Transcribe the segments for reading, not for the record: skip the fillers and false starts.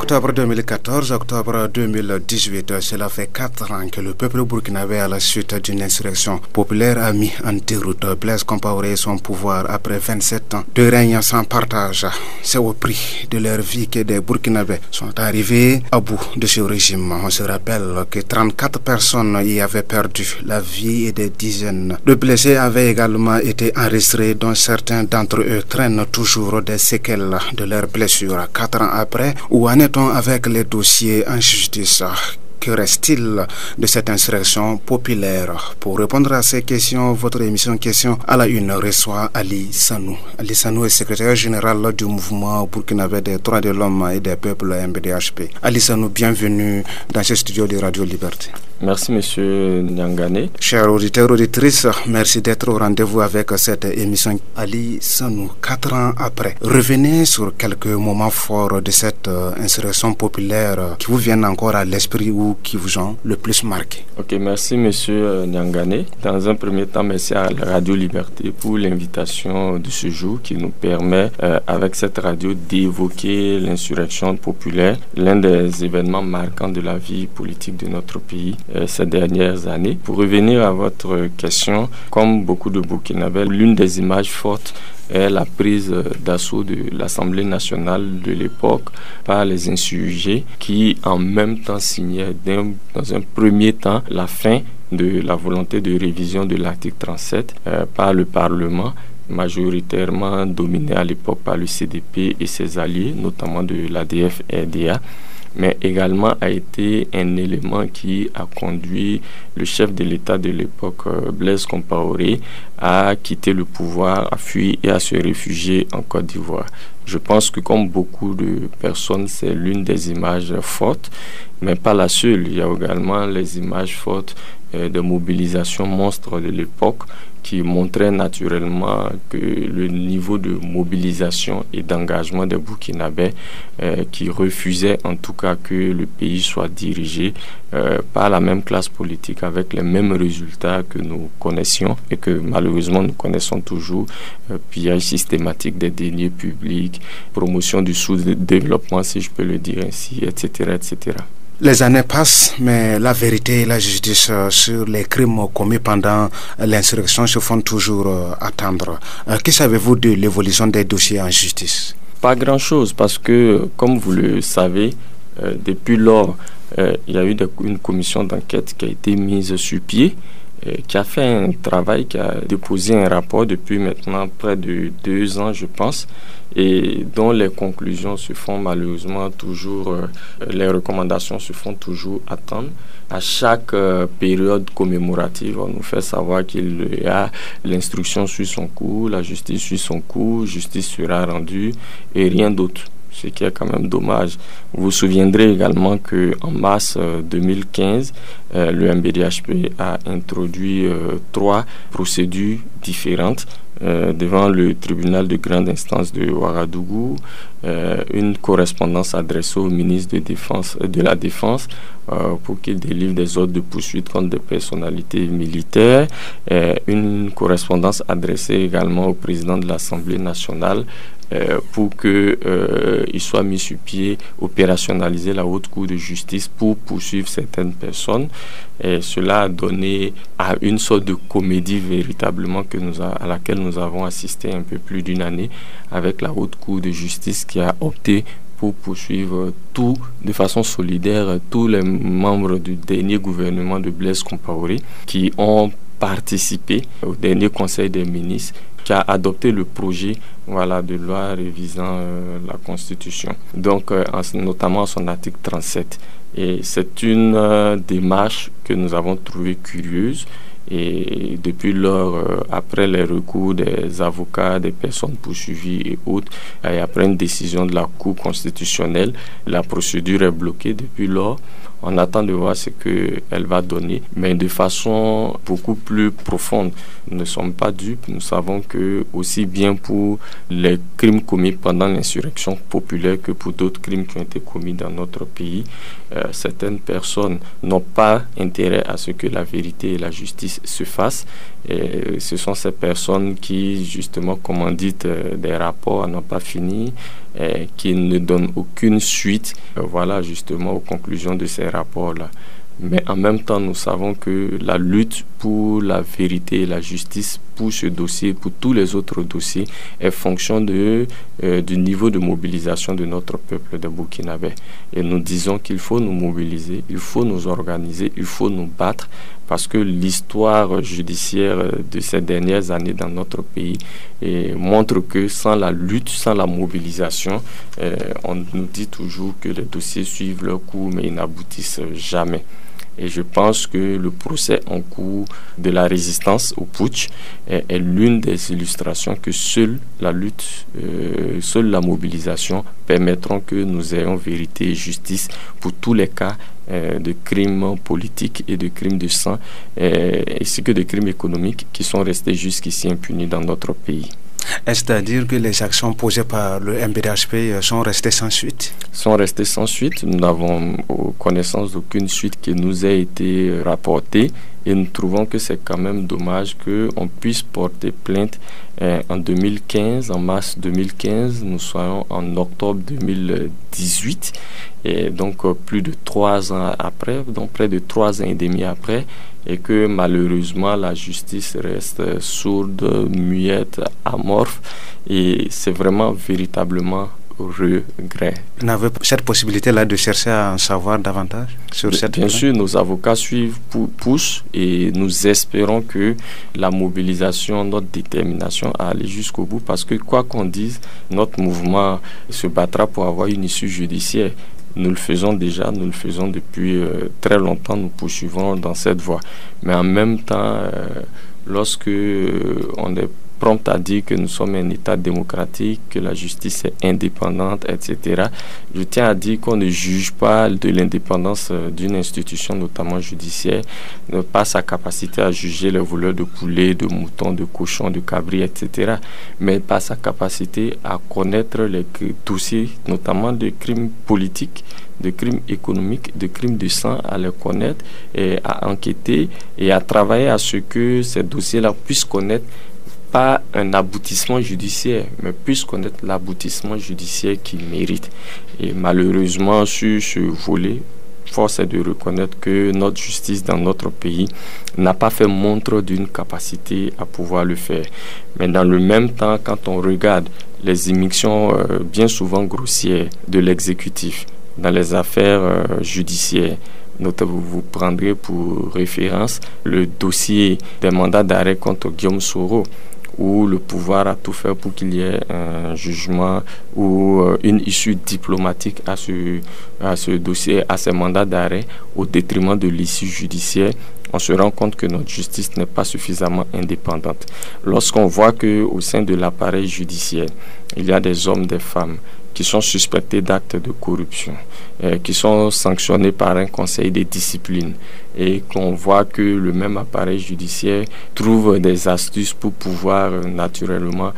Octobre 2014, octobre 2018, cela fait 4 ans que le peuple burkinabé, à la suite d'une insurrection populaire, a mis en déroute Blaise Compaoré et son pouvoir après 27 ans de règne sans partage. C'est au prix de leur vie que des Burkinabés sont arrivés à bout de ce régime. On se rappelle que 34 personnes y avaient perdu la vie et des dizaines de blessés avaient également été enregistrés, dont certains d'entre eux traînent toujours des séquelles de leurs blessures. 4 ans après, où en est-on avec les dossiers en justice? Que reste-t-il de cette insurrection populaire? Pour répondre à ces questions, votre émission Question à la Une reçoit Ali Sanou. Ali Sanou est secrétaire général du mouvement burkinabé des droits de l'homme et des peuples MBDHP. Ali Sanou, bienvenue dans ce studio de Radio Liberté. Merci monsieur Nyangane. Chers auditeurs, auditrices, merci d'être au rendez-vous avec cette émission. Ali Sanou, 4 ans après, revenez sur quelques moments forts de cette insurrection populaire qui vous viennent encore à l'esprit ou qui vous ont le plus marqué. Ok, merci monsieur Nyangane. Dans un premier temps, merci à la Radio Liberté pour l'invitation de ce jour qui nous permet, avec cette radio, d'évoquer l'insurrection populaire, l'un des événements marquants de la vie politique de notre pays ces dernières années. Pour revenir à votre question, comme beaucoup de Burkinabés, l'une des images fortes est la prise d'assaut de l'Assemblée nationale de l'époque par les insurgés qui en même temps signaient dans un premier temps la fin de la volonté de révision de l'article 37 par le Parlement, majoritairement dominé à l'époque par le CDP et ses alliés, notamment de l'ADF et RDA, mais également a été un élément qui a conduit le chef de l'État de l'époque, Blaise Compaoré, à quitter le pouvoir, à fuir et à se réfugier en Côte d'Ivoire. Je pense que comme beaucoup de personnes, c'est l'une des images fortes, mais pas la seule. Il y a également les images fortes de mobilisation monstre de l'époque qui montraient naturellement que le niveau de mobilisation et d'engagement des Burkinabés qui refusaient en tout cas que le pays soit dirigé par la même classe politique avec les mêmes résultats que nous connaissions et que malheureusement nous connaissons toujours, pillage systématique des deniers publics, promotion du sous-développement si je peux le dire ainsi, etc., etc. Les années passent, mais la vérité et la justice sur les crimes commis pendant l'insurrection se font toujours attendre. Que savez-vous de l'évolution des dossiers en justice? Pas grand-chose, parce que, comme vous le savez, depuis lors, il y a eu une commission d'enquête qui a été mise sur pied, qui a fait un travail, qui a déposé un rapport depuis maintenant près de 2 ans, je pense, et dont les conclusions se font malheureusement toujours, les recommandations se font toujours attendre. À chaque période commémorative, on nous fait savoir qu'il y a l'instruction suit son cours, la justice suit son cours, justice sera rendue et rien d'autre. Ce qui est quand même dommage. Vous vous souviendrez également qu'en mars 2015, le MBDHP a introduit 3 procédures différentes devant le tribunal de grande instance de Ouagadougou, une correspondance adressée au ministre de la Défense pour qu'il délivre des ordres de poursuite contre des personnalités militaires, une correspondance adressée également au président de l'Assemblée nationale pour qu'il soit mis sur pied, opérationnaliser la haute cour de justice pour poursuivre certaines personnes. Et cela a donné à une sorte de comédie véritablement à laquelle nous avons assisté un peu plus d'1 année avec la haute cour de justice qui a opté pour poursuivre de façon solidaire tous les membres du dernier gouvernement de Blaise Compaoré qui ont participé au dernier conseil des ministres qui a adopté le projet de loi révisant la Constitution, donc notamment son article 37. Et c'est une démarche que nous avons trouvée curieuse. Et depuis lors, après les recours des avocats, des personnes poursuivies et autres, et après une décision de la Cour constitutionnelle, la procédure est bloquée. Depuis lors, on attend de voir ce qu'elle va donner, mais de façon beaucoup plus profonde. Nous ne sommes pas dupes. Nous savons que aussi bien pour les crimes commis pendant l'insurrection populaire que pour d'autres crimes qui ont été commis dans notre pays, certaines personnes n'ont pas intérêt à ce que la vérité et la justice se fassent. Et ce sont ces personnes qui, justement, commanditent des rapports à n'en pas finir, qui ne donnent aucune suite, voilà, justement, aux conclusions de ces rapports-là. Mais en même temps, nous savons que la lutte pour la vérité et la justice, pour ce dossier, pour tous les autres dossiers, est fonction du niveau de mobilisation de notre peuple de Burkinabé. Et nous disons qu'il faut nous mobiliser, il faut nous organiser, il faut nous battre, parce que l'histoire judiciaire de ces dernières années dans notre pays montre que sans la lutte, sans la mobilisation, on nous dit toujours que les dossiers suivent leur cours, mais ils n'aboutissent jamais. Et je pense que le procès en cours de la résistance au putsch est l'une des illustrations que seule la lutte, seule la mobilisation permettront que nous ayons vérité et justice pour tous les cas de crimes politiques et de crimes de sang, ainsi que de crimes économiques qui sont restés jusqu'ici impunis dans notre pays. Est-ce à dire que les actions posées par le MBDHP sont restées sans suite? Sont restées sans suite. Nous n'avons connaissance d'aucune suite qui nous ait été rapportée et nous trouvons que c'est quand même dommage qu'on puisse porter plainte en 2015, en mars 2015. Nous soyons en octobre 2018 et donc plus de 3 ans après, donc près de 3 ans et demi après, et que malheureusement la justice reste sourde, muette, amorphe, et c'est vraiment véritablement regret. Vous n'avez cette possibilité-là de chercher à en savoir davantage sur cette Bien sûr, nos avocats suivent, poussent, et nous espérons que la mobilisation, notre détermination à aller jusqu'au bout, parce que quoi qu'on dise, notre mouvement se battra pour avoir une issue judiciaire. Nous le faisons déjà, nous le faisons depuis très longtemps, nous poursuivons dans cette voie. Mais en même temps, lorsque on est prompt à dire que nous sommes un État démocratique, que la justice est indépendante, etc., je tiens à dire qu'on ne juge pas de l'indépendance d'une institution, notamment judiciaire, pas sa capacité à juger les voleurs de poulets, de moutons, de cochons, de cabris, etc., mais pas sa capacité à connaître les dossiers, notamment de crimes politiques, de crimes économiques, de crimes de sang, à les connaître et à enquêter et à travailler à ce que ces dossiers-là puissent connaître pas un aboutissement judiciaire, mais puissent connaître l'aboutissement judiciaire qu'ils méritent. Et malheureusement, sur ce volet, force est de reconnaître que notre justice dans notre pays n'a pas fait montre d'une capacité à pouvoir le faire. Mais dans le même temps, quand on regarde les immixtions bien souvent grossières de l'exécutif dans les affaires judiciaires, notamment, vous prendrez pour référence le dossier des mandats d'arrêt contre Guillaume Soro, où le pouvoir a tout fait pour qu'il y ait un jugement ou une issue diplomatique à ce dossier, à ces mandats d'arrêt, au détriment de l'issue judiciaire. On se rend compte que notre justice n'est pas suffisamment indépendante. Lorsqu'on voit qu'au sein de l'appareil judiciaire, il y a des hommes, des femmes qui sont suspectés d'actes de corruption, qui sont sanctionnés par un conseil de discipline, et qu'on voit que le même appareil judiciaire trouve des astuces pour pouvoir naturellement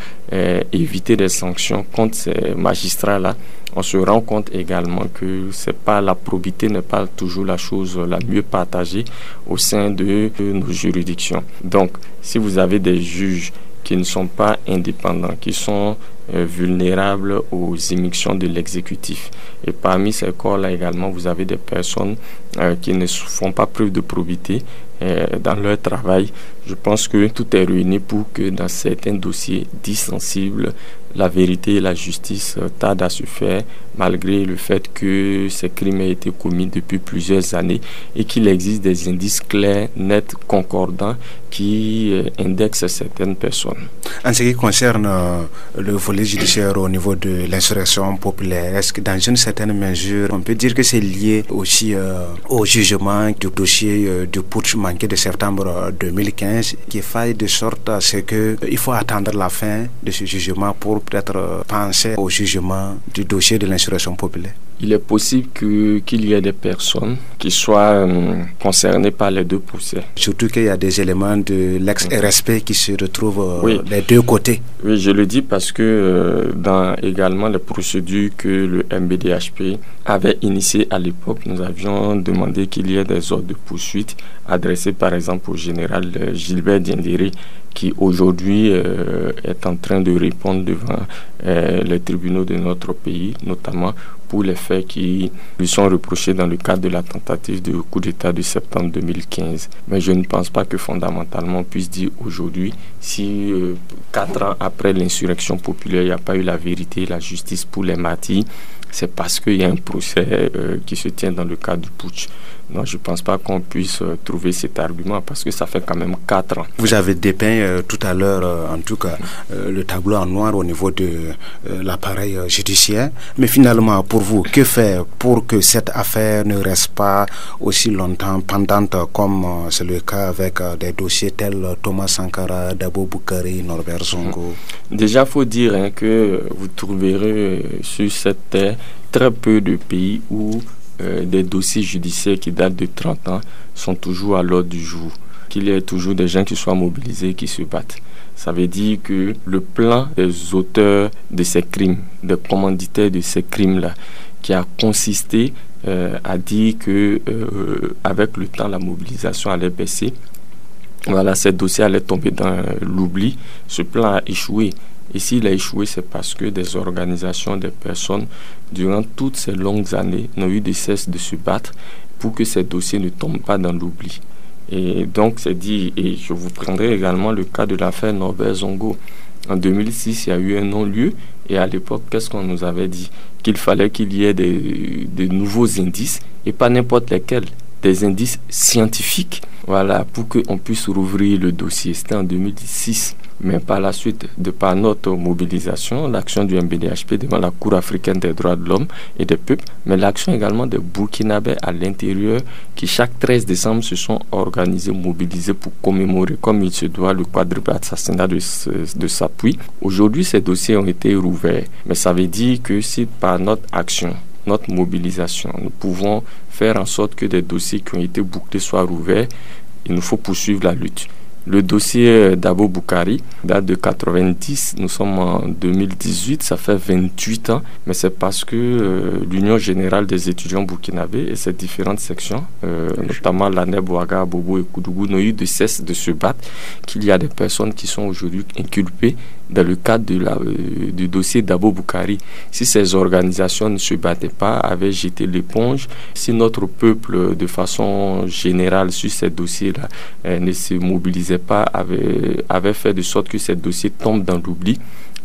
éviter des sanctions contre ces magistrats-là, on se rend compte également que la probité n'est pas toujours la chose la mieux partagée au sein de nos juridictions. Donc, si vous avez des juges qui ne sont pas indépendants, qui sont vulnérables aux immixtions de l'exécutif. Et parmi ces corps-là également, vous avez des personnes qui ne font pas preuve de probité dans leur travail. Je pense que tout est réuni pour que dans certains dossiers dits sensibles, la vérité et la justice tardent à se faire, malgré le fait que ces crimes aient été commis depuis plusieurs années et qu'il existe des indices clairs, nets, concordants qui indexent certaines personnes. En ce qui concerne le volet judiciaire au niveau de l'insurrection populaire, est-ce que dans une certaine mesure, on peut dire que c'est lié aussi au jugement du dossier du putsch manqué de septembre 2015, qui faille de sorte à ce qu'il faut attendre la fin de ce jugement pour peut-être penser au jugement du dossier de l'insurrection populaire? Il est possible qu'il y ait des personnes qui soient concernées par les deux procès. Surtout qu'il y a des éléments de l'ex-RSP qui se retrouvent des deux côtés. Oui, je le dis parce que dans également les procédures que le MBDHP avait initié à l'époque, nous avions demandé qu'il y ait des ordres de poursuite adressés par exemple au général Gilbert Diendéré, qui aujourd'hui est en train de répondre devant les tribunaux de notre pays, notamment pour les faits qui lui sont reprochés dans le cadre de la tentative de coup d'État de septembre 2015. Mais je ne pense pas que fondamentalement on puisse dire aujourd'hui, si 4 ans après l'insurrection populaire, il n'y a pas eu la vérité et la justice pour les martyrs, c'est parce qu'il y a un procès qui se tient dans le cadre du putsch. Non, je ne pense pas qu'on puisse trouver cet argument parce que ça fait quand même 4 ans. Vous avez dépeint tout à l'heure, en tout cas, le tableau en noir au niveau de l'appareil judiciaire. Mais finalement, pour vous, que faire pour que cette affaire ne reste pas aussi longtemps pendante comme c'est le cas avec des dossiers tels Thomas Sankara, Dabo Boukari, Norbert Zongo? Déjà, il faut dire que vous trouverez sur cette terre très peu de pays où des dossiers judiciaires qui datent de 30 ans sont toujours à l'ordre du jour, qu'il y ait toujours des gens qui soient mobilisés, qui se battent. Ça veut dire que le plan des auteurs de ces crimes, des commanditaires de ces crimes-là, qui a consisté à dire que avec le temps, la mobilisation allait baisser. Voilà, ces dossiers allaient tomber dans l'oubli. Ce plan a échoué. Et s'il a échoué, c'est parce que des organisations, des personnes, durant toutes ces longues années, n'ont eu de cesse de se battre pour que ces dossiers ne tombent pas dans l'oubli. Et donc, c'est dit, et je vous prendrai également le cas de l'affaire Norbert Zongo. En 2006, il y a eu un non-lieu, et à l'époque, qu'est-ce qu'on nous avait dit? Qu'il fallait qu'il y ait de nouveaux indices, et pas n'importe lesquels, des indices scientifiques, voilà, pour qu'on puisse rouvrir le dossier. C'était en 2006. Mais par la suite, de par notre mobilisation, l'action du MBDHP devant la Cour africaine des droits de l'homme et des peuples, mais l'action également des Burkinabés à l'intérieur qui chaque 13 décembre se sont organisés, mobilisés pour commémorer comme il se doit le quadruple assassinat de Sapui. Aujourd'hui, ces dossiers ont été rouverts, mais ça veut dire que si par notre action, notre mobilisation, nous pouvons faire en sorte que des dossiers qui ont été bouclés soient rouverts, il nous faut poursuivre la lutte. Le dossier d'Abo Boukari date de 90, nous sommes en 2018, ça fait 28 ans, mais c'est parce que l'Union générale des étudiants burkinabés et ses différentes sections, notamment l'ANEB, Ouaga, Bobo et Koudougou, n'ont eu de cesse de se battre, qu'il y a des personnes qui sont aujourd'hui inculpées dans le cadre du dossier d'Abo Boukari. Si ces organisations ne se battaient pas, avaient jeté l'éponge, si notre peuple, de façon générale, sur ces dossiers-là, ne se mobilisait pas, avait fait de sorte que ces dossiers tombent dans l'oubli,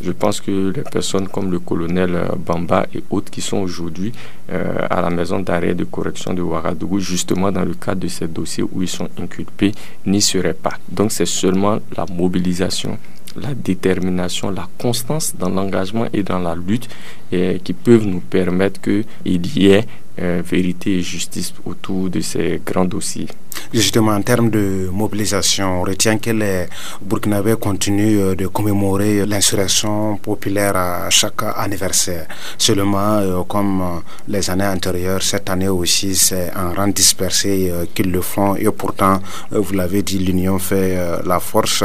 je pense que les personnes comme le colonel Bamba et autres qui sont aujourd'hui à la maison d'arrêt de correction de Ouagadougou, justement dans le cadre de ces dossiers où ils sont inculpés, n'y seraient pas. Donc c'est seulement la mobilisation, la détermination, la constance dans l'engagement et dans la lutte qui peuvent nous permettre qu'il y ait vérité et justice autour de ces grands dossiers. Justement, en termes de mobilisation, on retient que les Burkinabés continuent de commémorer l'insurrection populaire à chaque anniversaire. Seulement, comme les années antérieures, cette année aussi, c'est en rang dispersé qu'ils le font. Et pourtant, vous l'avez dit, l'union fait la force.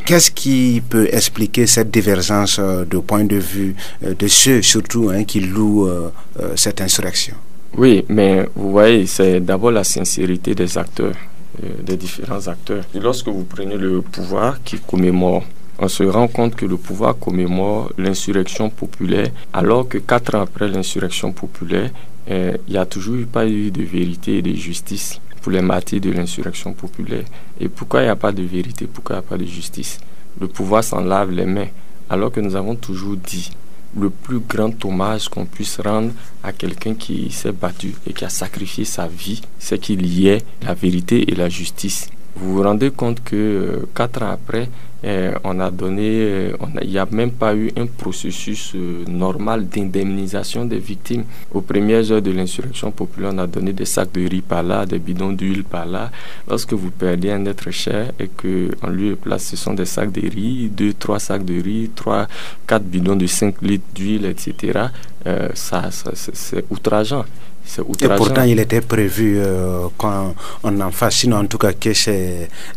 Qu'est-ce qui peut expliquer cette divergence de point de vue de ceux, surtout, qui louent cette insurrection? Oui, mais vous voyez, c'est d'abord la sincérité des acteurs, des différents acteurs. Et lorsque vous prenez le pouvoir qui commémore, on se rend compte que le pouvoir commémore l'insurrection populaire, alors que 4 ans après l'insurrection populaire, il n'y a toujours pas eu de vérité et de justice pour les martyrs de l'insurrection populaire. Et pourquoi il n'y a pas de vérité, pourquoi il n'y a pas de justice? Le pouvoir s'en lave les mains, alors que nous avons toujours dit le plus grand hommage qu'on puisse rendre à quelqu'un qui s'est battu et qui a sacrifié sa vie, c'est qu'il y ait la vérité et la justice. Vous vous rendez compte que 4 ans après, il n'y a même pas eu un processus normal d'indemnisation des victimes. Aux premières heures de l'insurrection populaire, on a donné des sacs de riz par là, des bidons d'huile par là. Lorsque vous perdez un être cher et qu'en lieu et place, ce sont des sacs de riz, 2, 3 sacs de riz, 3, 4 bidons de 5 litres d'huile, etc., c'est outrageant. C'est outrageant. Et pourtant, il était prévu qu'on en fasse, sinon en tout cas que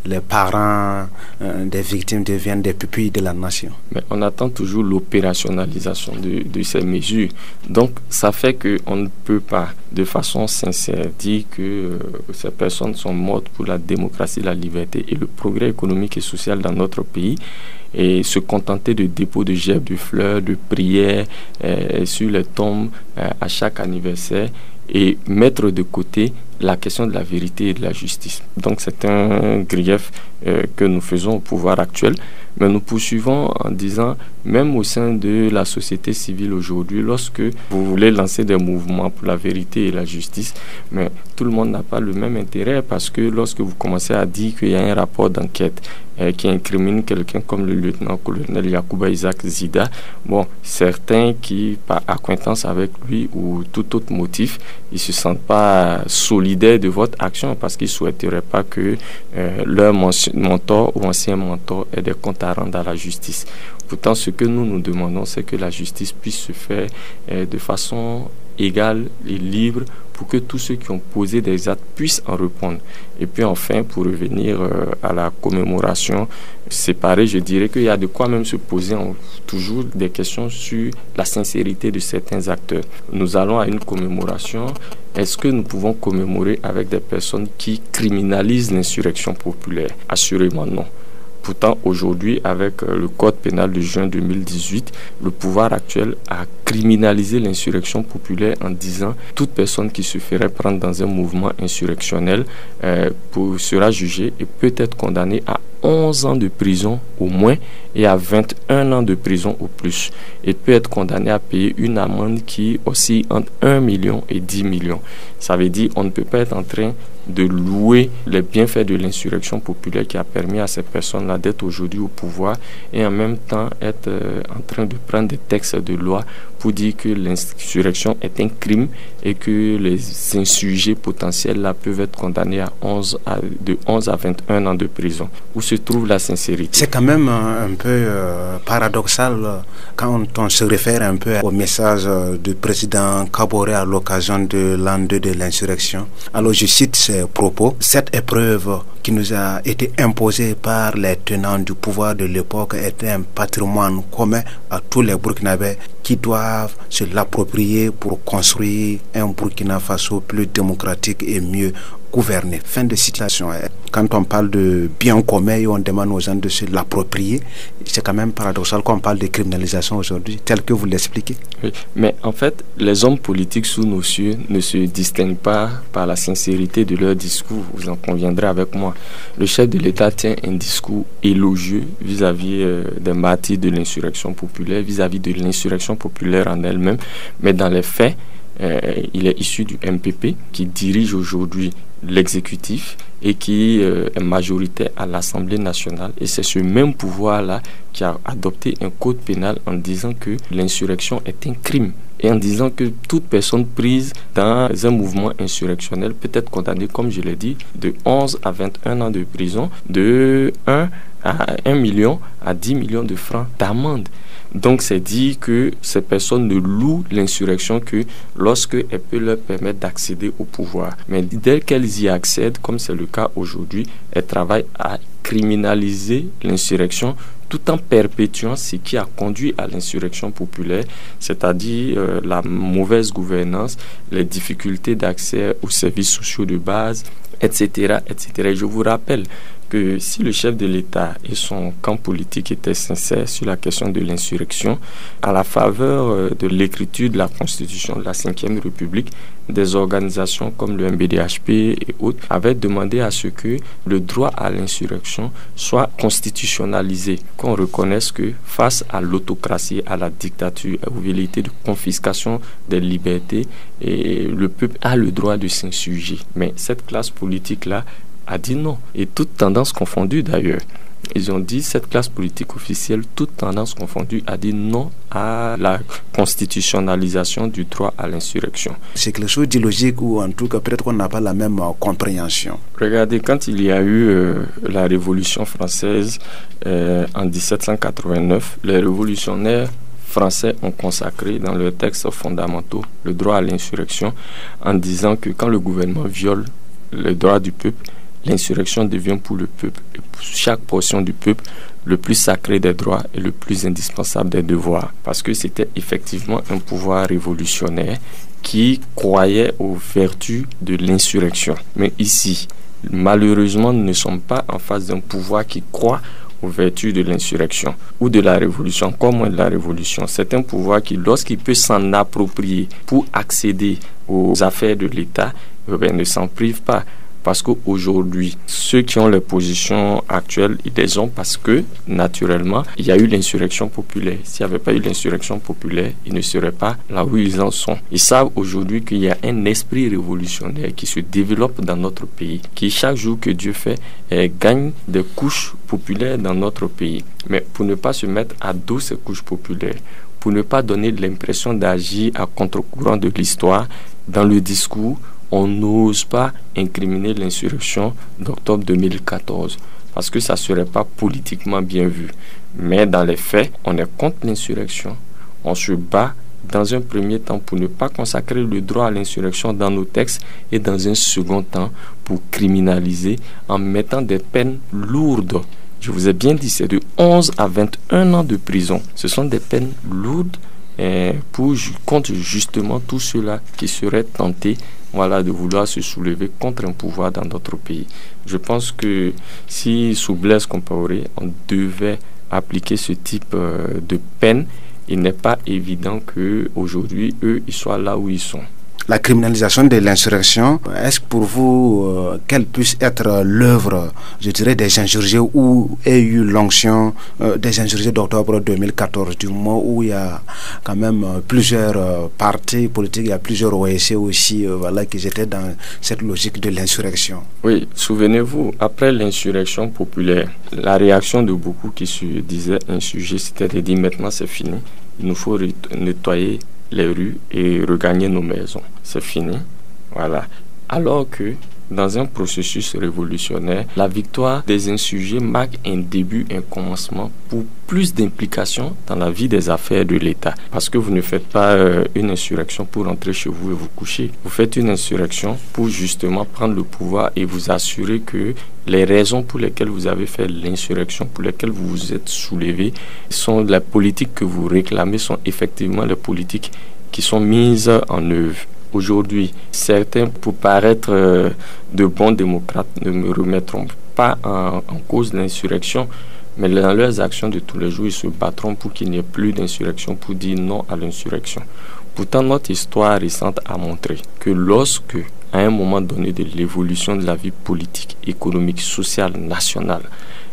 les parents des victimes deviennent des pupilles de la nation. Mais on attend toujours l'opérationnalisation de ces mesures. Donc, ça fait qu'on ne peut pas, de façon sincère, dire que ces personnes sont mortes pour la démocratie, la liberté et le progrès économique et social dans notre pays, et se contenter de dépôts de gerbes de fleurs, de prières sur les tombes à chaque anniversaire, et mettre de côté la question de la vérité et de la justice. Donc c'est un grief que nous faisons au pouvoir actuel, mais nous poursuivons en disant, même au sein de la société civile aujourd'hui, lorsque vous voulez lancer des mouvements pour la vérité et la justice, mais tout le monde n'a pas le même intérêt, parce que lorsque vous commencez à dire qu'il y a un rapport d'enquête qui incrimine quelqu'un comme le lieutenant-colonel Yacouba Isaac Zida, bon, certains qui, par acquaintance avec lui ou tout autre motif, ils ne se sentent pas solidaires de votre action, parce qu'ils ne souhaiteraient pas que leur mentor ou ancien mentor ait des comptes à rendre à la justice. Pourtant, ce que nous demandons, c'est que la justice puisse se faire de façon égale et libre, pour que tous ceux qui ont posé des actes puissent en répondre. Et puis enfin, pour revenir à la commémoration séparée, je dirais qu'il y a de quoi même se poser toujours des questions sur la sincérité de certains acteurs. Nous allons à une commémoration. Est-ce que nous pouvons commémorer avec des personnes qui criminalisent l'insurrection populaire? Assurément non. Pourtant, aujourd'hui, avec le Code pénal de juin 2018, le pouvoir actuel a criminalisé l'insurrection populaire en disant toute personne qui se ferait prendre dans un mouvement insurrectionnel sera jugée et peut être condamnée à 11 ans de prison au moins et à 21 ans de prison au plus. Et peut être condamné à payer une amende qui oscille entre 1 million et 10 millions. Ça veut dire qu'on ne peut pas être en train de louer les bienfaits de l'insurrection populaire qui a permis à ces personnes-là d'être aujourd'hui au pouvoir, et en même temps être en train de prendre des textes de loi pour dire que l'insurrection est un crime et que les insurgés potentiels là peuvent être condamnés de 11 à 21 ans de prison. Où se trouve la sincérité? C'est quand même un peu paradoxal quand on se réfère un peu au message du président Kaboré à l'occasion de l'an 2 de l'insurrection. Alors je cite ses propos: cette épreuve qui nous a été imposée par les tenants du pouvoir de l'époque est un patrimoine commun à tous les Burkinabés qui doivent se l'approprier pour construire un Burkina Faso plus démocratique et mieux gouverné. Fin de citation. Quand on parle de bien commun et on demande aux gens de se l'approprier, c'est quand même paradoxal qu'on parle de criminalisation aujourd'hui, tel que vous l'expliquez. Oui, mais en fait, les hommes politiques sous nos cieux ne se distinguent pas par la sincérité de leur discours. Vous en conviendrez avec moi. Le chef de l'État tient un discours élogieux vis-à-vis des martyrs de l'insurrection populaire, vis-à-vis de l'insurrection populaire en elle-même, mais dans les faits, il est issu du MPP qui dirige aujourd'hui l'exécutif et qui est majoritaire à l'Assemblée nationale. Et c'est ce même pouvoir-là qui a adopté un code pénal en disant que l'insurrection est un crime et en disant que toute personne prise dans un mouvement insurrectionnel peut être condamnée, comme je l'ai dit, de 11 à 21 ans de prison, de 1 à 1 million à 10 millions de francs d'amende. Donc c'est dit que ces personnes ne louent l'insurrection que lorsqu'elle peut leur permettre d'accéder au pouvoir. Mais dès qu'elles y accèdent, comme c'est le cas aujourd'hui, elles travaillent à criminaliser l'insurrection tout en perpétuant ce qui a conduit à l'insurrection populaire, c'est-à-dire la mauvaise gouvernance, les difficultés d'accès aux services sociaux de base, etc., etc. Et je vous rappelle que si le chef de l'État et son camp politique étaient sincères sur la question de l'insurrection, à la faveur de l'écriture de la Constitution de la Ve République, des organisations comme le MBDHP et autres avaient demandé à ce que le droit à l'insurrection soit constitutionnalisé, qu'on reconnaisse que face à l'autocratie, à la dictature, aux velléités de confiscation des libertés, et le peuple a le droit de s'insurger. Mais cette classe politique-là a dit non, et toutes tendances confondues d'ailleurs. Ils ont dit, cette classe politique officielle, toute tendance confondue, a dit non à la constitutionnalisation du droit à l'insurrection. C'est quelque chose d'illogique, ou en tout cas peut-être qu'on n'a pas la même compréhension. Regardez, quand il y a eu la Révolution française en 1789, les révolutionnaires français ont consacré dans leurs textes fondamentaux le droit à l'insurrection en disant que quand le gouvernement viole le droit du peuple, l'insurrection devient pour le peuple et pour chaque portion du peuple le plus sacré des droits et le plus indispensable des devoirs. Parce que c'était effectivement un pouvoir révolutionnaire qui croyait aux vertus de l'insurrection. Mais ici, malheureusement, nous ne sommes pas en face d'un pouvoir qui croit aux vertus de l'insurrection ou de la révolution, encore moins de la révolution. C'est un pouvoir qui, lorsqu'il peut s'en approprier pour accéder aux affaires de l'État, ne s'en prive pas. Parce qu'aujourd'hui, ceux qui ont les positions actuelles, ils les ont parce que, naturellement, il y a eu l'insurrection populaire. S'il n'y avait pas eu l'insurrection populaire, ils ne seraient pas là où ils en sont. Ils savent aujourd'hui qu'il y a un esprit révolutionnaire qui se développe dans notre pays, qui, chaque jour que Dieu fait, gagne des couches populaires dans notre pays. Mais pour ne pas se mettre à dos ces couches populaires, pour ne pas donner l'impression d'agir à contre-courant de l'histoire, dans le discours, on n'ose pas incriminer l'insurrection d'octobre 2014 parce que ça ne serait pas politiquement bien vu. Mais dans les faits, on est contre l'insurrection. On se bat dans un premier temps pour ne pas consacrer le droit à l'insurrection dans nos textes et dans un second temps pour criminaliser en mettant des peines lourdes. Je vous ai bien dit, c'est de 11 à 21 ans de prison. Ce sont des peines lourdes contre justement tous ceux-là qui seraient tentés de vouloir se soulever contre un pouvoir dans notre pays. Je pense que si sous Blaise Compaoré, on devait appliquer ce type de peine, il n'est pas évident qu'aujourd'hui, eux, ils soient là où ils sont. La criminalisation de l'insurrection, est-ce que pour vous qu'elle puisse être l'œuvre, je dirais, des insurgés ou ait eu l'onction des insurgés d'octobre 2014, du moment où il y a quand même plusieurs partis politiques, il y a plusieurs OSC aussi qui étaient dans cette logique de l'insurrection? Oui, souvenez-vous, après l'insurrection populaire, la réaction de beaucoup qui se disaient insurgés, c'était de dire maintenant c'est fini, il nous faut nettoyer les rues et regagner nos maisons. C'est fini. Voilà. Alors que dans un processus révolutionnaire, la victoire des insurgés marque un début, un commencement pour plus d'implication dans la vie des affaires de l'État. Parce que vous ne faites pas une insurrection pour rentrer chez vous et vous coucher. Vous faites une insurrection pour justement prendre le pouvoir et vous assurer que les raisons pour lesquelles vous avez fait l'insurrection, pour lesquelles vous vous êtes soulevé, sont la politique que vous réclamez, sont effectivement les politiques qui sont mises en œuvre. Aujourd'hui, certains, pour paraître de bons démocrates, ne me remettront pas en cause l'insurrection, mais dans leurs actions de tous les jours, ils se battront pour qu'il n'y ait plus d'insurrection, pour dire non à l'insurrection. Pourtant, notre histoire récente a montré que lorsque, à un moment donné de l'évolution de la vie politique, économique, sociale, nationale,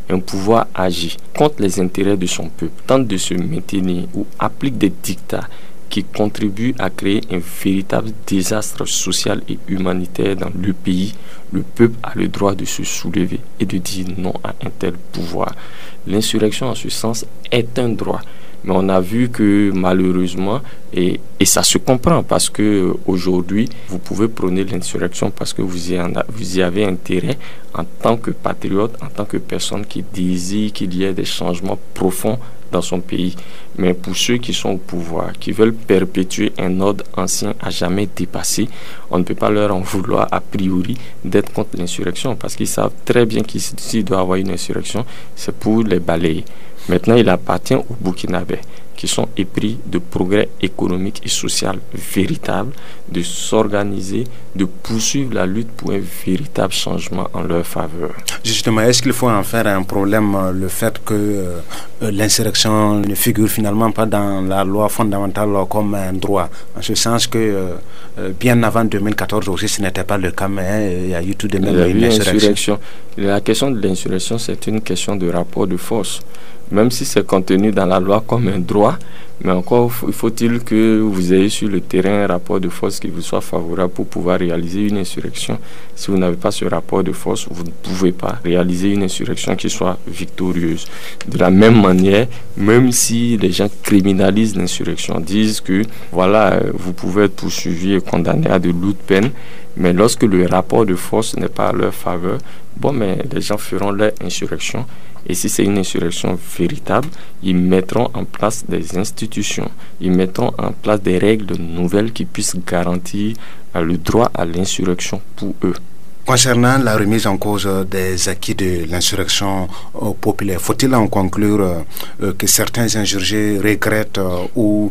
un pouvoir agit contre les intérêts de son peuple, tente de se maintenir ou applique des dictats qui contribue à créer un véritable désastre social et humanitaire dans le pays, le peuple a le droit de se soulever et de dire non à un tel pouvoir. L'insurrection, en ce sens, est un droit. Mais on a vu que malheureusement, et ça se comprend parce que aujourd'hui, vous pouvez prôner l'insurrection parce que vous y avez intérêt en tant que patriote, en tant que personne qui désire qu'il y ait des changements profonds dans son pays. Mais pour ceux qui sont au pouvoir, qui veulent perpétuer un ordre ancien à jamais dépassé, on ne peut pas leur en vouloir a priori d'être contre l'insurrection parce qu'ils savent très bien qu'ici doit y avoir une insurrection, c'est pour les balayer. Maintenant, il appartient aux Burkinabés qui sont épris de progrès économique et social véritable, de s'organiser, de poursuivre la lutte pour un véritable changement en leur faveur. Justement, est-ce qu'il faut en faire un problème le fait que l'insurrection ne figure finalement pas dans la loi fondamentale comme un droit? En ce sens que bien avant 2014 aussi, ce n'était pas le cas, mais il y a eu tout de même une insurrection. La question de l'insurrection, c'est une question de rapport de force. Même si c'est contenu dans la loi comme un droit, mais encore faut-il que vous ayez sur le terrain un rapport de force qui vous soit favorable pour pouvoir réaliser une insurrection. Si vous n'avez pas ce rapport de force, vous ne pouvez pas réaliser une insurrection qui soit victorieuse. De la même manière, même si les gens criminalisent l'insurrection, disent que voilà, vous pouvez être poursuivi et condamné à de lourdes peines, mais lorsque le rapport de force n'est pas à leur faveur, Bon, mais les gens feront leur insurrection. Et si c'est une insurrection véritable, ils mettront en place des institutions, ils mettront en place des règles nouvelles qui puissent garantir le droit à l'insurrection pour eux. Concernant la remise en cause des acquis de l'insurrection populaire, faut-il en conclure que certains insurgés regrettent ou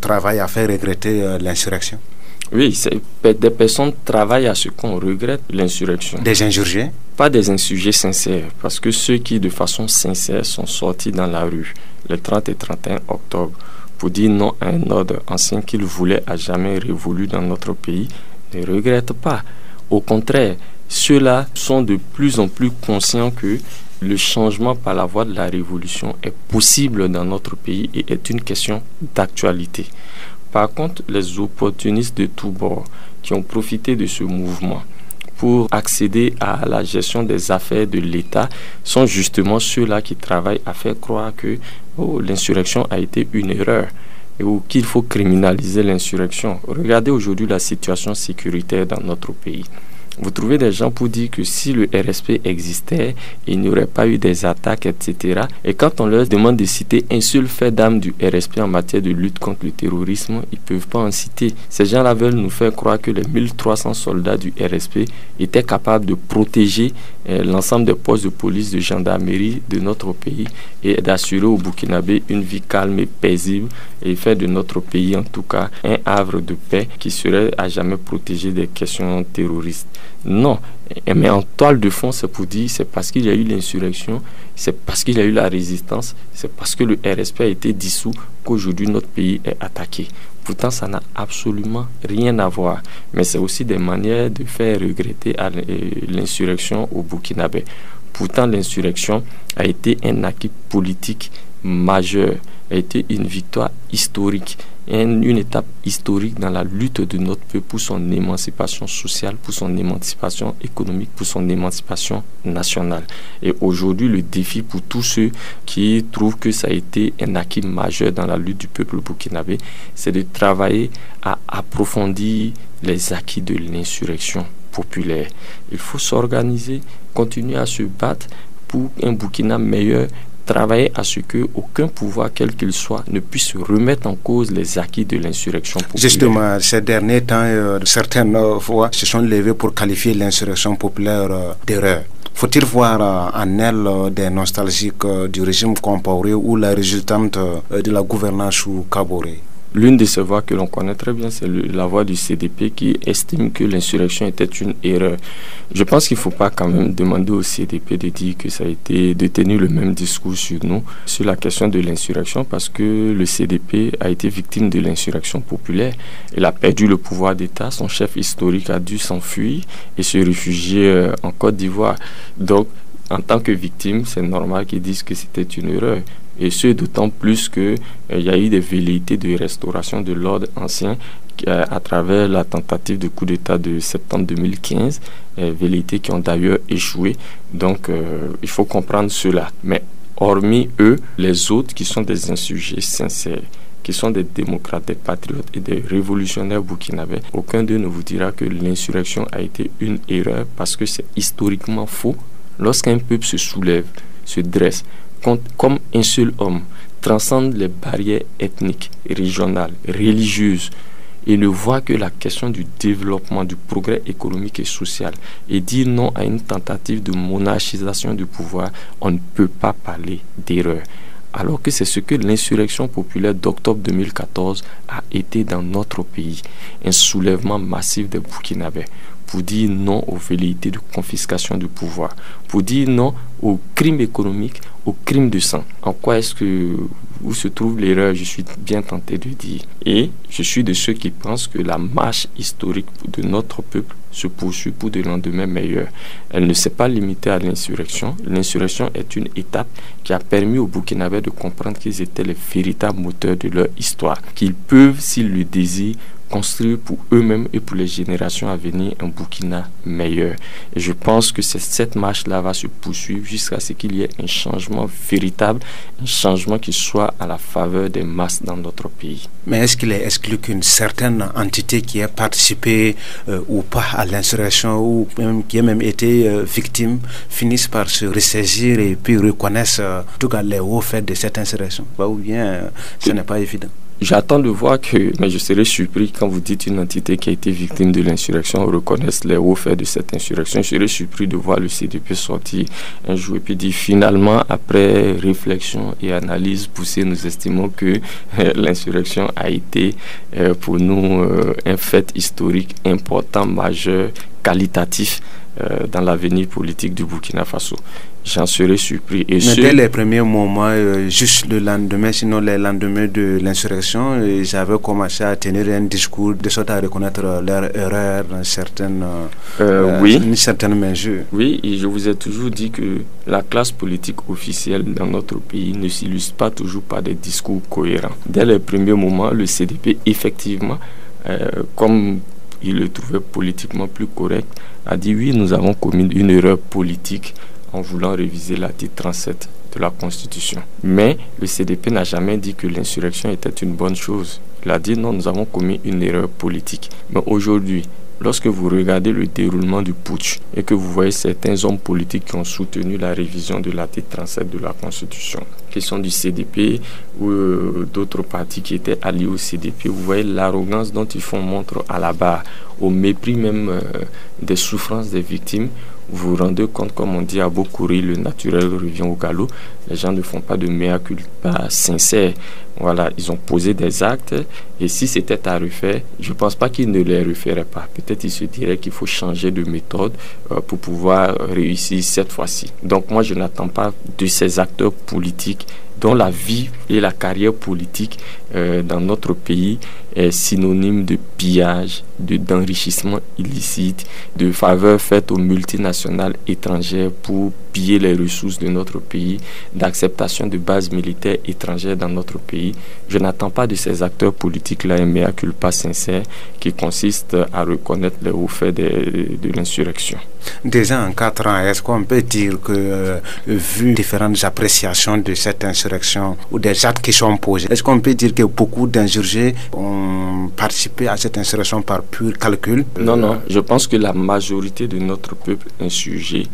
travaillent à faire regretter l'insurrection? Oui, des personnes travaillent à ce qu'on regrette l'insurrection. Des insurgés? Pas des insurgés sincères, parce que ceux qui de façon sincère sont sortis dans la rue le 30 et 31 octobre pour dire non à un ordre ancien qu'ils voulaient à jamais révolu dans notre pays, ne regrettent pas. Au contraire, ceux-là sont de plus en plus conscients que le changement par la voie de la révolution est possible dans notre pays et est une question d'actualité. Par contre, les opportunistes de tous bords qui ont profité de ce mouvement pour accéder à la gestion des affaires de l'État sont justement ceux-là qui travaillent à faire croire que l'insurrection a été une erreur ou qu'il faut criminaliser l'insurrection. Regardez aujourd'hui la situation sécuritaire dans notre pays. Vous trouvez des gens pour dire que si le RSP existait, il n'y aurait pas eu des attaques, etc. Et quand on leur demande de citer un seul fait d'armes du RSP en matière de lutte contre le terrorisme, ils ne peuvent pas en citer. Ces gens-là veulent nous faire croire que les 1300 soldats du RSP étaient capables de protéger l'ensemble des postes de police, de gendarmerie de notre pays et d'assurer aux Burkinabés une vie calme et paisible et faire de notre pays, en tout cas, un havre de paix qui serait à jamais protégé des questions terroristes. Non, mais en toile de fond, c'est pour dire c'est parce qu'il y a eu l'insurrection, c'est parce qu'il y a eu la résistance, c'est parce que le RSP a été dissous qu'aujourd'hui notre pays est attaqué. Pourtant, ça n'a absolument rien à voir. Mais c'est aussi des manières de faire regretter l'insurrection au Burkinabé. Pourtant, l'insurrection a été un acquis politique majeur, a été une victoire historique, une étape historique dans la lutte de notre peuple pour son émancipation sociale, pour son émancipation économique, pour son émancipation nationale. Et aujourd'hui, le défi pour tous ceux qui trouvent que ça a été un acquis majeur dans la lutte du peuple burkinabé, c'est de travailler à approfondir les acquis de l'insurrection populaire. Il faut s'organiser, continuer à se battre pour un Burkina meilleur, travailler à ce qu'aucun pouvoir, quel qu'il soit, ne puisse remettre en cause les acquis de l'insurrection populaire. Justement, ces derniers temps, certaines voix se sont levées pour qualifier l'insurrection populaire d'erreur. Faut-il voir en elle des nostalgiques du régime Compaoré ou la résultante de la gouvernance sous Kaboré? L'une de ces voix que l'on connaît très bien, c'est la voix du CDP qui estime que l'insurrection était une erreur. Je pense qu'il ne faut pas quand même demander au CDP de dire que ça a été de tenir le même discours sur nous, sur la question de l'insurrection, parce que le CDP a été victime de l'insurrection populaire. Il a perdu le pouvoir d'État, son chef historique a dû s'enfuir et se réfugier en Côte d'Ivoire. Donc, en tant que victime, c'est normal qu'ils disent que c'était une erreur. Et ce, d'autant plus qu'il y a eu des velléités de restauration de l'ordre ancien à travers la tentative de coup d'État de septembre 2015, velléités qui ont d'ailleurs échoué. Donc, il faut comprendre cela. Mais hormis eux, les autres qui sont des insurgés sincères, qui sont des démocrates, des patriotes et des révolutionnaires burkinabés, aucun d'eux ne vous dira que l'insurrection a été une erreur parce que c'est historiquement faux. Lorsqu'un peuple se soulève, se dresse, comme un seul homme, transcende les barrières ethniques, régionales, religieuses, et ne voit que la question du développement, du progrès économique et social, et dire non à une tentative de monarchisation du pouvoir, on ne peut pas parler d'erreur. Alors que c'est ce que l'insurrection populaire d'octobre 2014 a été dans notre pays, un soulèvement massif des Burkinabés, pour dire non aux velléités de confiscation du pouvoir, pour dire non aux crimes économiques, aux crimes de sang. En quoi où se trouve l'erreur, je suis bien tenté de dire. Et je suis de ceux qui pensent que la marche historique de notre peuple se poursuit pour des lendemains meilleurs. Elle ne s'est pas limitée à l'insurrection. L'insurrection est une étape qui a permis aux Burkinabés de comprendre qu'ils étaient les véritables moteurs de leur histoire, qu'ils peuvent, s'ils le désirent, construire pour eux-mêmes et pour les générations à venir un Burkina meilleur. Et je pense que cette marche-là va se poursuivre jusqu'à ce qu'il y ait un changement véritable, un changement qui soit à la faveur des masses dans notre pays. Mais est-ce qu'il est exclu qu'une certaine entité qui a participé ou pas à l'insurrection ou même, qui a même été victime finisse par se ressaisir et puis reconnaisse en tout cas les hauts faits de cette insurrection? Ou bien ce n'est pas évident? J'attends de voir mais je serai surpris quand vous dites une entité qui a été victime de l'insurrection reconnaisse les hauts faits de cette insurrection. Je serai surpris de voir le CDP sortir un jour et puis dire finalement, après réflexion et analyse poussée, nous estimons que l'insurrection a été pour nous un fait historique important, majeur, qualitatif dans l'avenir politique du Burkina Faso. J'en serais surpris. Et dès les premiers moments, juste le lendemain, sinon les lendemains de l'insurrection, ils avaient commencé à tenir un discours de sorte à reconnaître leur erreur dans certaines une certaine mesure. Oui, et je vous ai toujours dit que la classe politique officielle dans notre pays ne s'illustre pas toujours par des discours cohérents. Dès les premiers moments, le CDP, effectivement, comme il le trouvait politiquement plus correct, a dit oui, nous avons commis une erreur politique en voulant réviser l'article 37 de la Constitution. Mais le CDP n'a jamais dit que l'insurrection était une bonne chose. Il a dit non, nous avons commis une erreur politique. Mais aujourd'hui, lorsque vous regardez le déroulement du putsch et que vous voyez certains hommes politiques qui ont soutenu la révision de l'article 37 de la Constitution, qui sont du CDP ou d'autres partis qui étaient alliés au CDP, vous voyez l'arrogance dont ils font montre à la barre, au mépris même des souffrances des victimes. Vous vous rendez compte, comme on dit à beau courir, le naturel revient au galop. Les gens ne font pas de mea culpa sincère. Voilà, ils ont posé des actes et si c'était à refaire, je ne pense pas qu'ils ne les referaient pas. Peut-être ils se diraient qu'il faut changer de méthode pour pouvoir réussir cette fois-ci. Donc moi, je n'attends pas de ces acteurs politiques dont la vie et la carrière politique dans notre pays est synonyme de pillage, d'enrichissement illicite, de faveurs faites aux multinationales étrangères pour piller les ressources de notre pays, d'acceptation de bases militaires étrangères dans notre pays. Je n'attends pas de ces acteurs politiques-là un mea culpa sincère qui consiste à reconnaître les hauts faits de l'insurrection. Déjà en 4 ans, est-ce qu'on peut dire que, vu différentes appréciations de cette insurrection ou des actes qui sont posés, est-ce qu'on peut dire que beaucoup d'insurgés ont participé à cette insurrection par pur calcul? Non, je pense que la majorité de notre peuple insurgé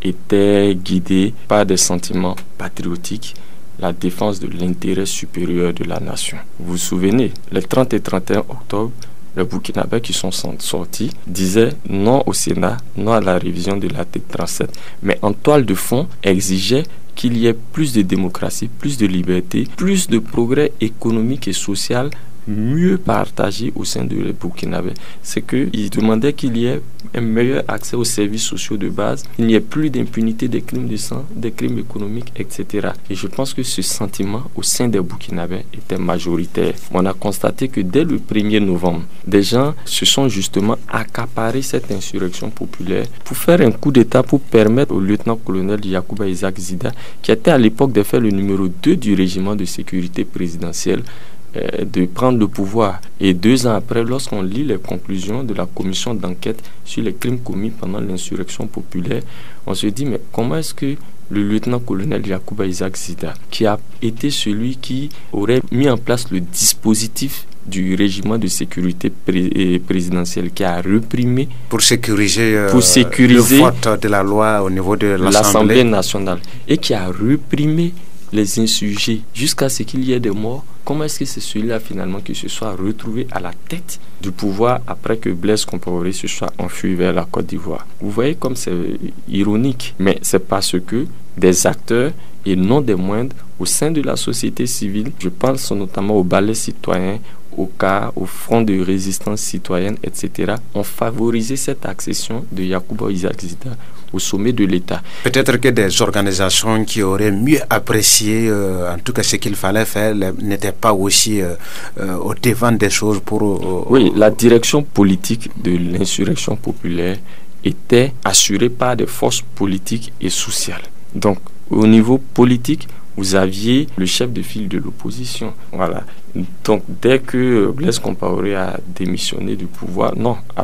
était guidé par des sentiments patriotiques, la défense de l'intérêt supérieur de la nation. Vous vous souvenez, les 30 et 31 octobre, les Burkinabés qui sont sortis disaient non au Sénat, non à la révision de l'article 37, mais en toile de fond exigeaient qu'il y ait plus de démocratie, plus de liberté, plus de progrès économique et social mieux partagé au sein de les Burkinabés. C'est qu'ils demandaient qu'il y ait un meilleur accès aux services sociaux de base, qu'il n'y ait plus d'impunité des crimes de sang, des crimes économiques, etc. Et je pense que ce sentiment au sein des Burkinabés était majoritaire. On a constaté que dès le 1er novembre, des gens se sont justement accaparés cette insurrection populaire pour faire un coup d'État pour permettre au lieutenant-colonel Yacouba Isaac Zida, qui était à l'époque de faire le numéro 2 du régiment de sécurité présidentielle, de prendre le pouvoir. Et 2 ans après, lorsqu'on lit les conclusions de la commission d'enquête sur les crimes commis pendant l'insurrection populaire, on se dit mais comment est-ce que le lieutenant-colonel Yacouba Isaac Zida, qui a été celui qui aurait mis en place le dispositif du régiment de sécurité présidentielle, qui a reprimé pour sécuriser le vote de la loi au niveau de l'Assemblée nationale et qui a reprimé les insurgés jusqu'à ce qu'il y ait des morts, comment est-ce que c'est celui-là finalement qui se soit retrouvé à la tête du pouvoir après que Blaise Compaoré se soit enfui vers la Côte d'Ivoire? Vous voyez comme c'est ironique, mais c'est parce que des acteurs, et non des moindres, au sein de la société civile, je pense notamment au ballet citoyen, au CAR, au Front de résistance citoyenne, etc., ont favorisé cette accession de Yacouba Isaac Zida au sommet de l'État. Peut-être que des organisations qui auraient mieux apprécié, en tout cas ce qu'il fallait faire, n'étaient pas aussi au devant des choses pour... Oui, la direction politique de l'insurrection populaire était assurée par des forces politiques et sociales. Donc, au niveau politique, vous aviez le chef de file de l'opposition. Voilà. Donc, dès que Blaise Compaoré a démissionné du pouvoir,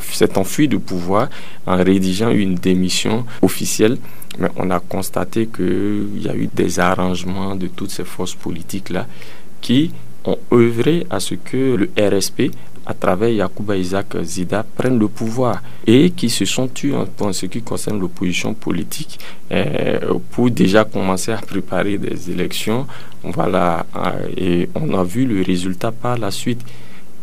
s'est enfui du pouvoir en rédigeant une démission officielle, mais on a constaté qu'il y a eu des arrangements de toutes ces forces politiques-là qui ont œuvré à ce que le RSP, à travers Yacouba Isaac Zida, prennent le pouvoir et qui se sont tués en ce qui concerne l'opposition politique pour déjà commencer à préparer des élections. Voilà, et on a vu le résultat par la suite.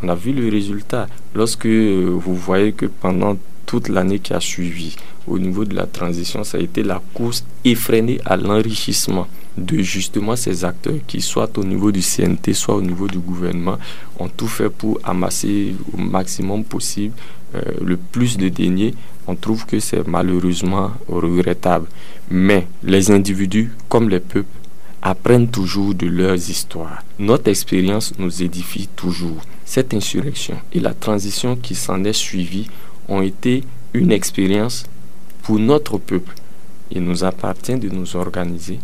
On a vu le résultat lorsque vous voyez que pendant toute l'année qui a suivi, au niveau de la transition, ça a été la course effrénée à l'enrichissement de justement ces acteurs qui, soit au niveau du CNT, soit au niveau du gouvernement, ont tout fait pour amasser au maximum possible le plus de deniers. On trouve que c'est malheureusement regrettable. Mais les individus, comme les peuples, apprennent toujours de leurs histoires. Notre expérience nous édifie toujours. Cette insurrection et la transition qui s'en est suivie ont été une expérience pour notre peuple. Il nous appartient de nous organiser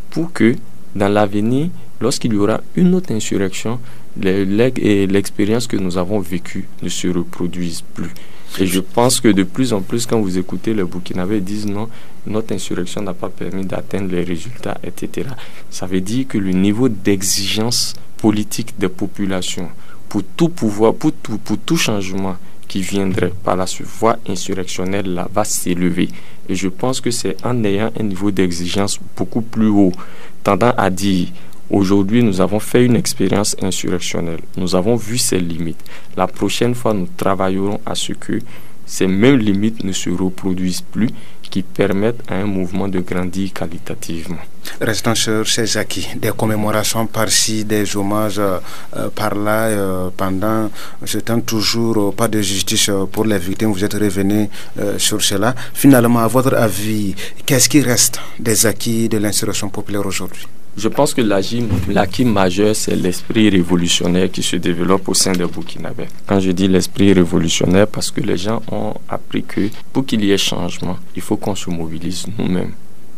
pour que, dans l'avenir, lorsqu'il y aura une autre insurrection, l'expérience que nous avons vécue ne se reproduise plus. Et je pense que de plus en plus, quand vous écoutez les Burkinabés, ils disent non, notre insurrection n'a pas permis d'atteindre les résultats, etc. Ça veut dire que le niveau d'exigence politique des populations pour tout pouvoir, pour tout changement qui viendrait par la voie insurrectionnelle là, va s'élever. Et je pense que c'est en ayant un niveau d'exigence beaucoup plus haut, tendant à dire, aujourd'hui nous avons fait une expérience insurrectionnelle, nous avons vu ses limites. La prochaine fois, nous travaillerons à ce que ces mêmes limites ne se reproduisent plus, qui permettent à un mouvement de grandir qualitativement. Restons sur ces acquis, des commémorations par-ci, des hommages par-là, pendant ce temps toujours pas de justice pour les victimes. Vous êtes revenu sur cela. Finalement, à votre avis, qu'est-ce qui reste des acquis de l'insurrection populaire aujourd'hui? Je pense que l'acquis majeur, c'est l'esprit révolutionnaire qui se développe au sein des Burkinabés. Quand je dis l'esprit révolutionnaire, parce que les gens ont appris que pour qu'il y ait changement, il faut qu'on se mobilise nous-mêmes,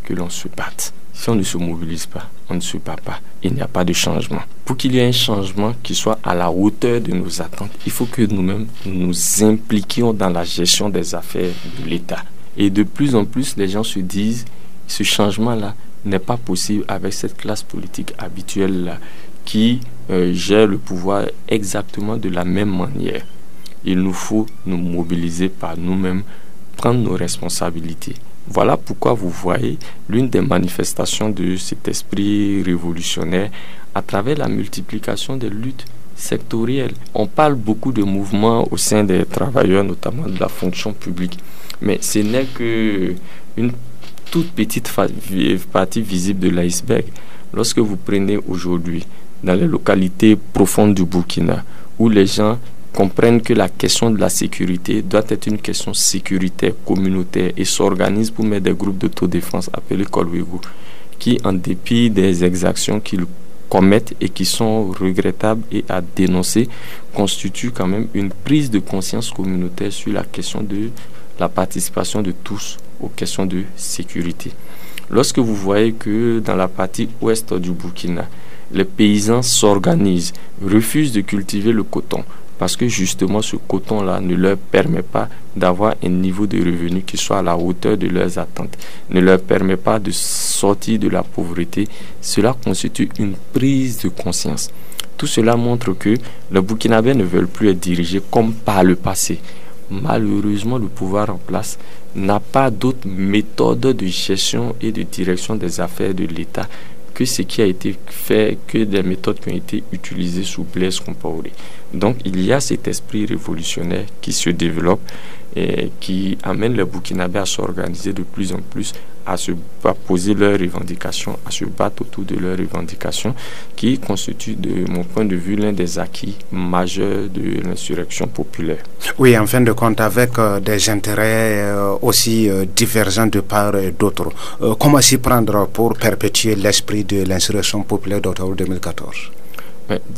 que l'on se batte. Si on ne se mobilise pas, on ne se bat pas, il n'y a pas de changement. Pour qu'il y ait un changement qui soit à la hauteur de nos attentes, il faut que nous-mêmes nous impliquions dans la gestion des affaires de l'État. Et de plus en plus, les gens se disent, ce changement-là n'est pas possible avec cette classe politique habituelle-là qui gère le pouvoir exactement de la même manière. Il nous faut nous mobiliser par nous-mêmes, prendre nos responsabilités. Voilà pourquoi vous voyez l'une des manifestations de cet esprit révolutionnaire à travers la multiplication des luttes sectorielles. On parle beaucoup de mouvements au sein des travailleurs, notamment de la fonction publique, mais ce n'est qu'une toute petite partie visible de l'iceberg. Lorsque vous prenez aujourd'hui dans les localités profondes du Burkina, où les gens comprennent que la question de la sécurité doit être une question sécuritaire, communautaire, et s'organisent pour mettre des groupes d'autodéfense appelés Kolwego, qui, en dépit des exactions qu'ils commettent et qui sont regrettables et à dénoncer, constituent quand même une prise de conscience communautaire sur la question de la participation de tous aux questions de sécurité. Lorsque vous voyez que dans la partie ouest du Burkina, les paysans s'organisent, refusent de cultiver le coton, parce que justement ce coton-là ne leur permet pas d'avoir un niveau de revenu qui soit à la hauteur de leurs attentes, ne leur permet pas de sortir de la pauvreté, cela constitue une prise de conscience. Tout cela montre que les Burkinabés ne veulent plus être dirigés comme par le passé. Malheureusement, le pouvoir en place n'a pas d'autre méthode de gestion et de direction des affaires de l'État que ce qui a été fait, que des méthodes qui ont été utilisées sous Blaise Compaoré. Donc, il y a cet esprit révolutionnaire qui se développe et qui amène les Burkinabés à s'organiser de plus en plus, à poser leurs revendications, à se battre autour de leurs revendications, qui constitue, de mon point de vue, l'un des acquis majeurs de l'insurrection populaire. Oui, en fin de compte, avec des intérêts aussi divergents de part et d'autre, comment s'y prendre pour perpétuer l'esprit de l'insurrection populaire d'octobre 2014?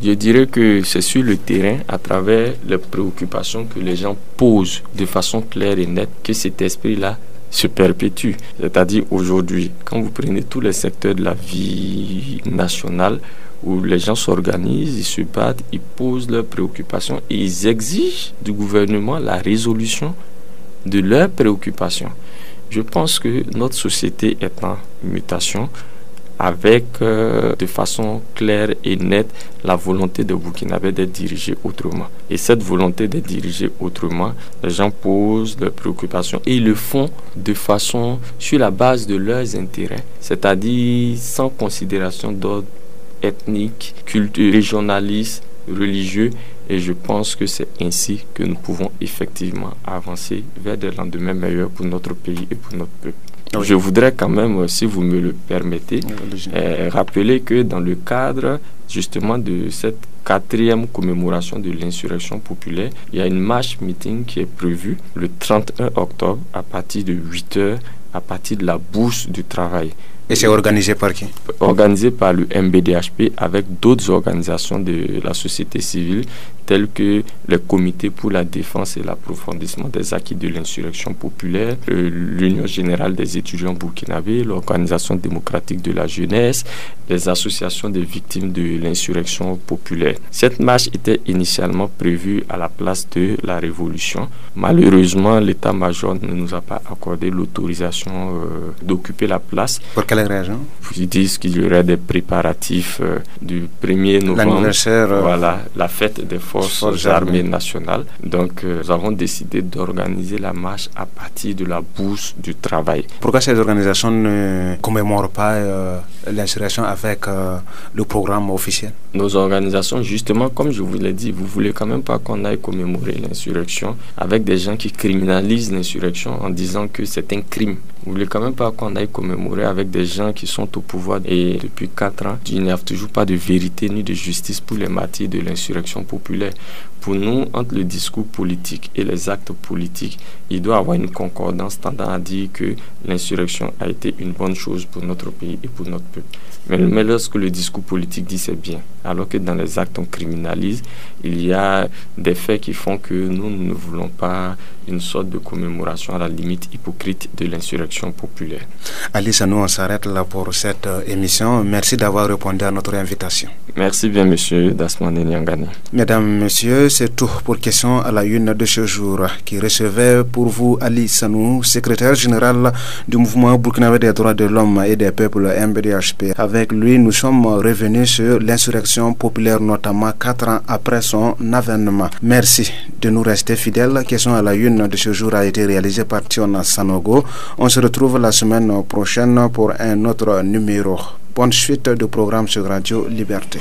Je dirais que c'est sur le terrain, à travers les préoccupations que les gens posent de façon claire et nette, que cet esprit-là se perpétue. C'est-à-dire aujourd'hui, quand vous prenez tous les secteurs de la vie nationale, où les gens s'organisent, ils se battent, ils posent leurs préoccupations et ils exigent du gouvernement la résolution de leurs préoccupations. Je pense que notre société est en mutation avec de façon claire et nette la volonté de Burkinabé d'être dirigé autrement. Et cette volonté d'être dirigé autrement, les gens posent leurs préoccupations et ils le font de façon sur la base de leurs intérêts, c'est-à-dire sans considération d'ordre ethnique, culturel, régionaliste, religieux, et je pense que c'est ainsi que nous pouvons effectivement avancer vers des lendemains meilleurs pour notre pays et pour notre peuple. Oui. Je voudrais quand même, si vous me le permettez, rappeler que dans le cadre justement de cette 4e commémoration de l'insurrection populaire, il y a une marche meeting qui est prévue le 31 octobre à partir de 8h, à partir de la Bourse du Travail. Et c'est organisé par qui? Organisé par le MBDHP avec d'autres organisations de la société civile tels que les comités pour la défense et l'approfondissement des acquis de l'insurrection populaire, l'Union générale des étudiants burkinabés, l'Organisation démocratique de la jeunesse, les associations des victimes de l'insurrection populaire. Cette marche était initialement prévue à la place de la Révolution. Malheureusement, l'état-major ne nous a pas accordé l'autorisation d'occuper la place. Pour quelle raison? Ils disent qu'il y aurait des préparatifs du 1er novembre. L'anniversaire. Voilà, la fête des forces armées nationales. Donc, nous avons décidé d'organiser la marche à partir de la Bourse du Travail. Pourquoi ces organisations ne commémorent pas l'insurrection avec le programme officiel? Nos organisations, justement, comme je vous l'ai dit, vous ne voulez quand même pas qu'on aille commémorer l'insurrection avec des gens qui criminalisent l'insurrection en disant que c'est un crime. Vous ne voulez quand même pas qu'on aille commémorer avec des gens qui sont au pouvoir et depuis 4 ans, il n'y a toujours pas de vérité ni de justice pour les martyrs de l'insurrection populaire. Pour nous, entre le discours politique et les actes politiques, il doit y avoir une concordance tendant à dire que l'insurrection a été une bonne chose pour notre pays et pour notre peuple. Mais lorsque le discours politique dit c'est bien, alors que dans les actes on criminalise, il y a des faits qui font que nous ne voulons pas une sorte de commémoration à la limite hypocrite de l'insurrection populaire. Ali Sanou, on s'arrête là pour cette émission. Merci d'avoir répondu à notre invitation. Merci bien, monsieur Dasmane Nyangani. Mesdames, messieurs, c'est tout pour Question à la Une de ce jour, qui recevait pour vous Ali Sanou, secrétaire général du mouvement burkinabé des droits de l'homme et des peuples MBDHP. Avec lui, nous sommes revenus sur l'insurrection populaire, notamment 4 ans après son avènement. Merci de nous rester fidèles. Question à la Une de ce jour a été réalisée par Tiona Sanogo. On se retrouve la semaine prochaine pour un autre numéro. Bonne suite de programme sur Radio Liberté.